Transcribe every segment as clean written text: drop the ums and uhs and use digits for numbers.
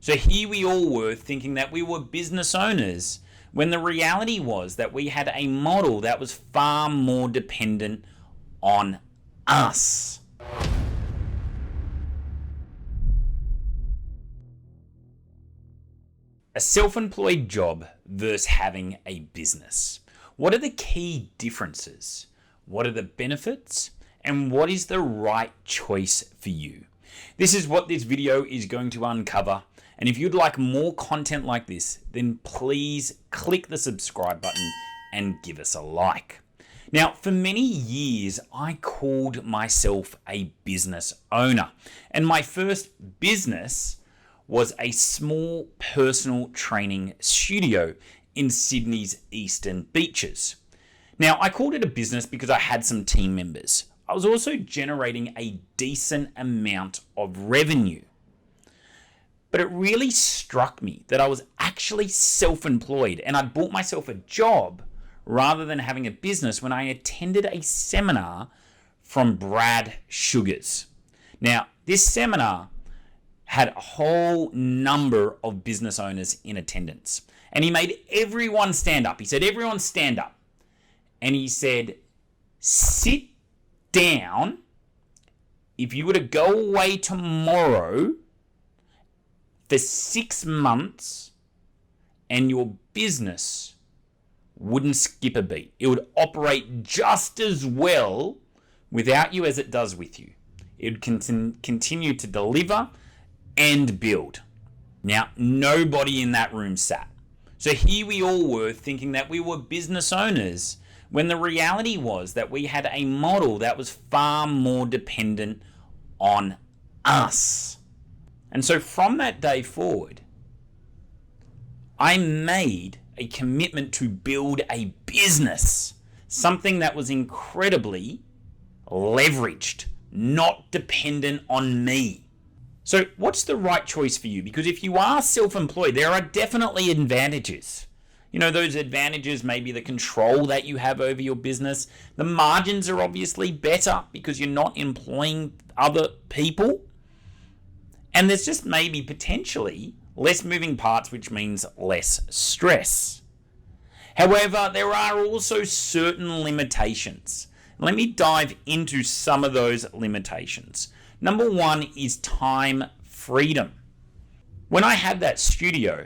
So here we all were thinking that we were business owners when the reality was that we had a model that was far more dependent on us. A self-employed job versus having a business. What are the key differences? What are the benefits? And what is the right choice for you? This is what this video is going to uncover. And if you'd like more content like this, then please click the subscribe button and give us a like. Now, for many years, I called myself a business owner. And my first business was a small personal training studio in Sydney's Eastern Beaches. Now, I called it a business because I had some team members. I was also generating a decent amount of revenue. But it really struck me that I was actually self-employed and I'd bought myself a job rather than having a business when I attended a seminar from Brad Sugars. Now, this seminar had a whole number of business owners in attendance. And he made everyone stand up. He said, everyone stand up. And he said, sit down. If you were to go away tomorrow for 6 months and your business wouldn't skip a beat. It would operate just as well without you as it does with you. It would continue to deliver and build. Now, nobody in that room sat. So here we all were thinking that we were business owners when the reality was that we had a model that was far more dependent on us. And so from that day forward, I made a commitment to build a business, something that was incredibly leveraged, not dependent on me. So what's the right choice for you? Because if you are self-employed, there are definitely advantages. You know, those advantages may be the control that you have over your business. The margins are obviously better because you're not employing other people. And there's just maybe potentially less moving parts, which means less stress. However, there are also certain limitations. Let me dive into some of those limitations. Number one is time freedom. When I had that studio,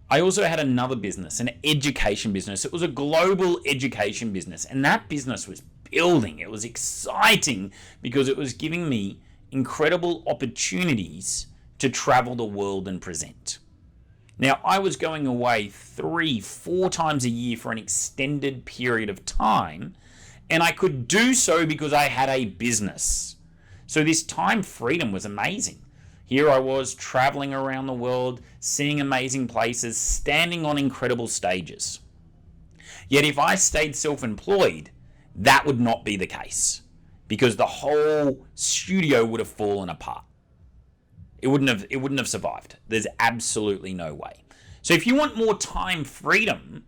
I also had another business, an education business. It was a global education business, and that business was building. It was exciting because it was giving me incredible opportunities to travel the world and present. Now, I was going away 3-4 times a year for an extended period of time, and I could do so because I had a business. So this time freedom was amazing. Here I was traveling around the world, seeing amazing places, standing on incredible stages. Yet if I stayed self-employed, that would not be the case because the whole studio would have fallen apart. It wouldn't have survived. There's absolutely no way. So if you want more time freedom,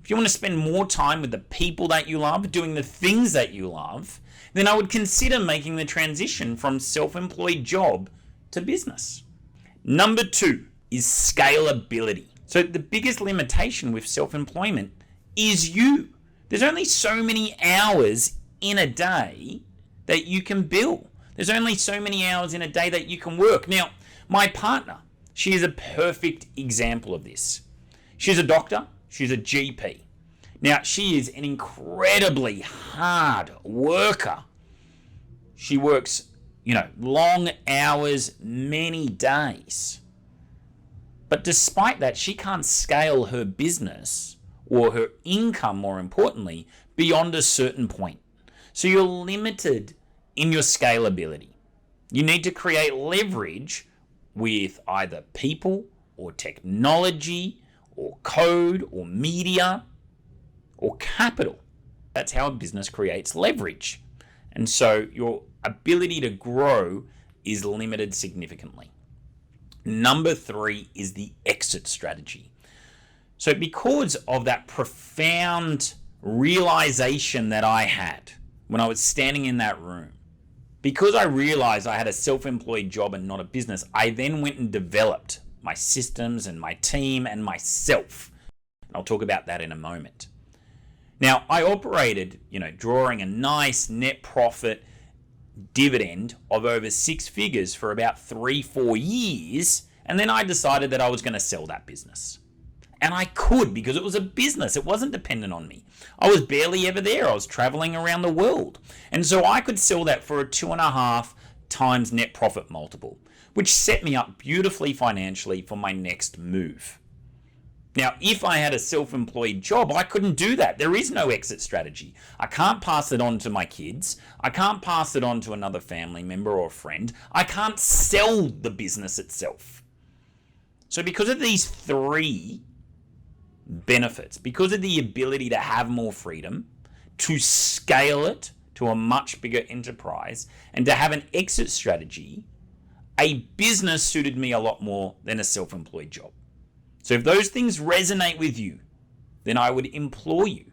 if you want to spend more time with the people that you love, doing the things that you love, then I would consider making the transition from self-employed job to business. Number 2 is scalability. So the biggest limitation with self-employment is you. There's only so many hours in a day that you can bill. There's only so many hours in a day that you can work. Now, my partner, she is a perfect example of this. She's a doctor. She's a GP. Now, she is an incredibly hard worker. She works, long hours, many days. But despite that, she can't scale her business or her income, more importantly, beyond a certain point. So you're limited in your scalability. You need to create leverage with either people or technology or code or media or capital. That's how a business creates leverage. And so your ability to grow is limited significantly. Number 3 is the exit strategy. So because of that profound realization that I had when I was standing in that room, because I realized I had a self-employed job and not a business, I then went and developed my systems and my team and myself. I'll talk about that in a moment. Now, I operated, drawing a nice net profit dividend of over 6 figures for about 3-4 years, and then I decided that I was going to sell that business. And I could, because it was a business. It wasn't dependent on me. I was barely ever there. I was traveling around the world. And so I could sell that for a 2.5 times net profit multiple, which set me up beautifully financially for my next move. Now, if I had a self-employed job, I couldn't do that. There is no exit strategy. I can't pass it on to my kids. I can't pass it on to another family member or friend. I can't sell the business itself. So because of these 3 benefits, because of the ability to have more freedom, to scale it to a much bigger enterprise, and to have an exit strategy, a business suited me a lot more than a self-employed job. So if those things resonate with you, then I would implore you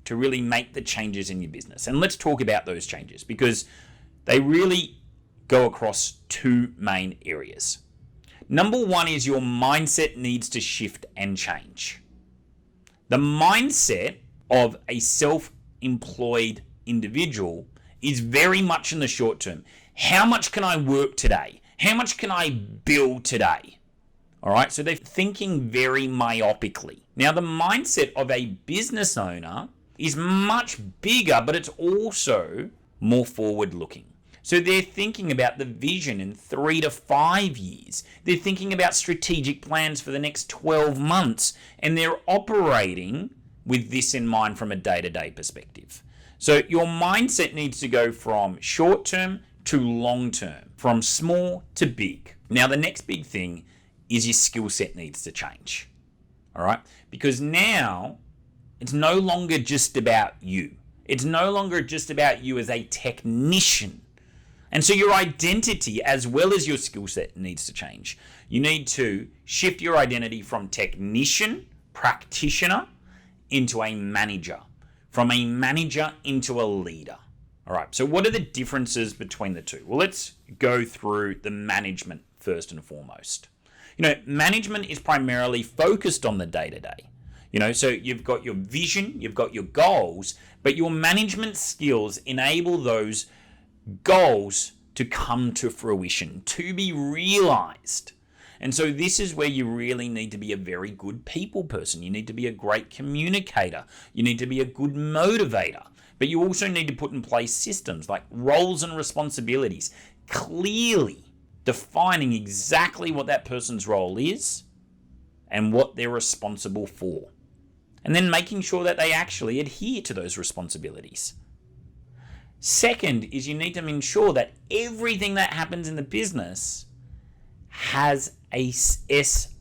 to really make the changes in your business. And let's talk about those changes, because they really go across 2 main areas. Number 1 is your mindset needs to shift and change. The mindset of a self-employed individual is very much in the short term. How much can I work today? How much can I build today? All right, so they're thinking very myopically. Now, the mindset of a business owner is much bigger, but it's also more forward-looking. So they're thinking about the vision in 3 to 5 years. They're thinking about strategic plans for the next 12 months, and they're operating with this in mind from a day-to-day perspective. So your mindset needs to go from short-term to long-term, from small to big. Now, the next big thing is your skill set needs to change. All right? Because now it's no longer just about you. It's no longer just about you as a technician. And so your identity as well as your skill set needs to change. You need to shift your identity from technician, practitioner, into a manager. From a manager into a leader. All right, so what are the differences between the two? Well, let's go through the management first and foremost. Management is primarily focused on the day-to-day. So you've got your vision, you've got your goals, but your management skills enable those goals to come to fruition, to be realized. And so this is where you really need to be a very good people person. You need to be a great communicator. You need to be a good motivator. But you also need to put in place systems like roles and responsibilities, clearly defining exactly what that person's role is and what they're responsible for. And then making sure that they actually adhere to those responsibilities. Second is you need to ensure that everything that happens in the business has a SOP.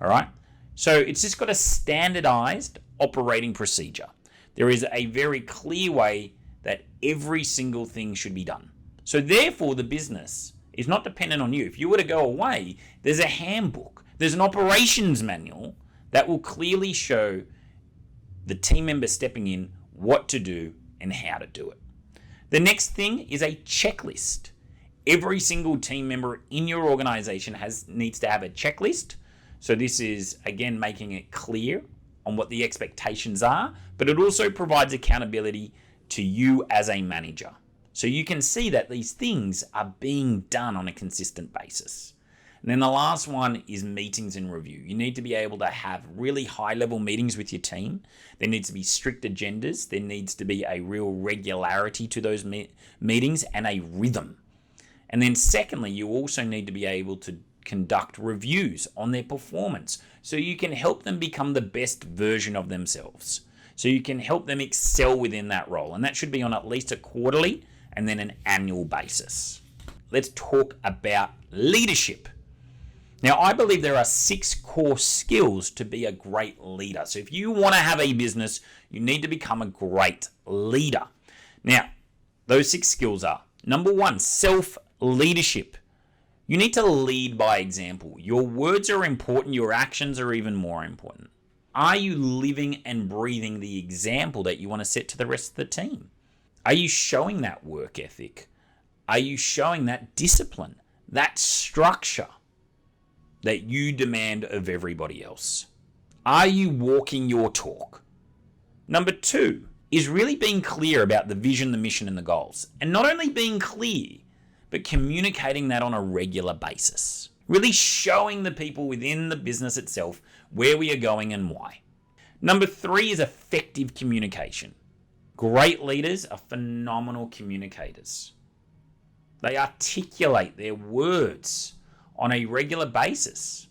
All right? So it's just got a standardized operating procedure. There is a very clear way that every single thing should be done. So therefore, the business is not dependent on you. If you were to go away, there's a handbook. There's an operations manual that will clearly show the team member stepping in what to do and how to do it. The next thing is a checklist. Every single team member in your organization needs to have a checklist. So this is, again, making it clear on what the expectations are, but it also provides accountability to you as a manager. So you can see that these things are being done on a consistent basis. And then the last one is meetings and review. You need to be able to have really high-level meetings with your team. There needs to be strict agendas. There needs to be a real regularity to those meetings and a rhythm. And then secondly, you also need to be able to conduct reviews on their performance so you can help them become the best version of themselves. So you can help them excel within that role. And that should be on at least a quarterly and then an annual basis. Let's talk about leadership. Now, I believe there are 6 core skills to be a great leader. So if you want to have a business, you need to become a great leader. Now, those 6 skills are, number 1, self-leadership. You need to lead by example. Your words are important. Your actions are even more important. Are you living and breathing the example that you want to set to the rest of the team? Are you showing that work ethic? Are you showing that discipline, that structure that you demand of everybody else? Are you walking your talk? Number 2 is really being clear about the vision, the mission, and the goals. And not only being clear, but communicating that on a regular basis. Really showing the people within the business itself where we are going and why. Number 3 is effective communication. Great leaders are phenomenal communicators. They articulate their words on a regular basis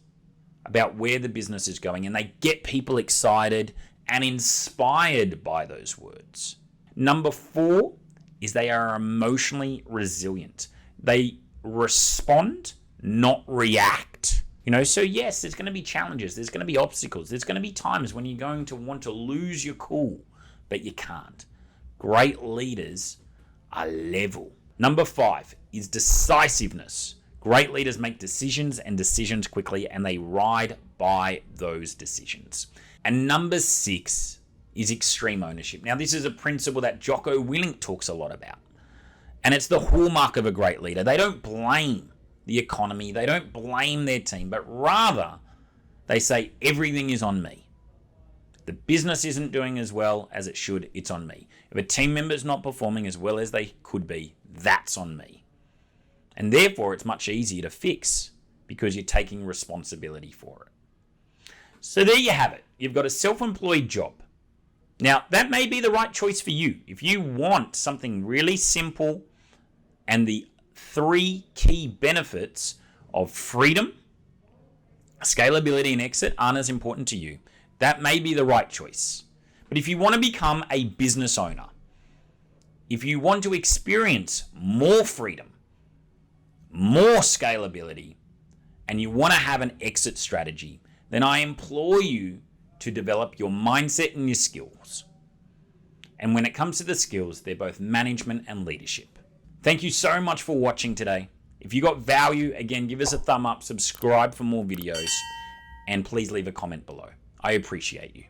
about where the business is going, and they get people excited and inspired by those words. Number 4 is they are emotionally resilient. They respond, not react. So yes, there's going to be challenges, there's going to be obstacles, there's going to be times when you're going to want to lose your cool, but you can't. Great leaders are level. Number 5 is decisiveness. Great leaders make decisions and decisions quickly, and they ride by those decisions. And number 6 is extreme ownership. Now, this is a principle that Jocko Willink talks a lot about. And it's the hallmark of a great leader. They don't blame the economy. They don't blame their team, but rather they say everything is on me. The business isn't doing as well as it should, it's on me. If a team member is not performing as well as they could be, that's on me. And therefore, it's much easier to fix because you're taking responsibility for it. So there you have it. You've got a self-employed job. Now, that may be the right choice for you. If you want something really simple and the 3 key benefits of freedom, scalability, and exit aren't as important to you, that may be the right choice. But if you want to become a business owner, if you want to experience more freedom, more scalability, and you want to have an exit strategy, then I implore you to develop your mindset and your skills. And when it comes to the skills, they're both management and leadership. Thank you so much for watching today. If you got value, again, give us a thumb up, subscribe for more videos, and please leave a comment below. I appreciate you.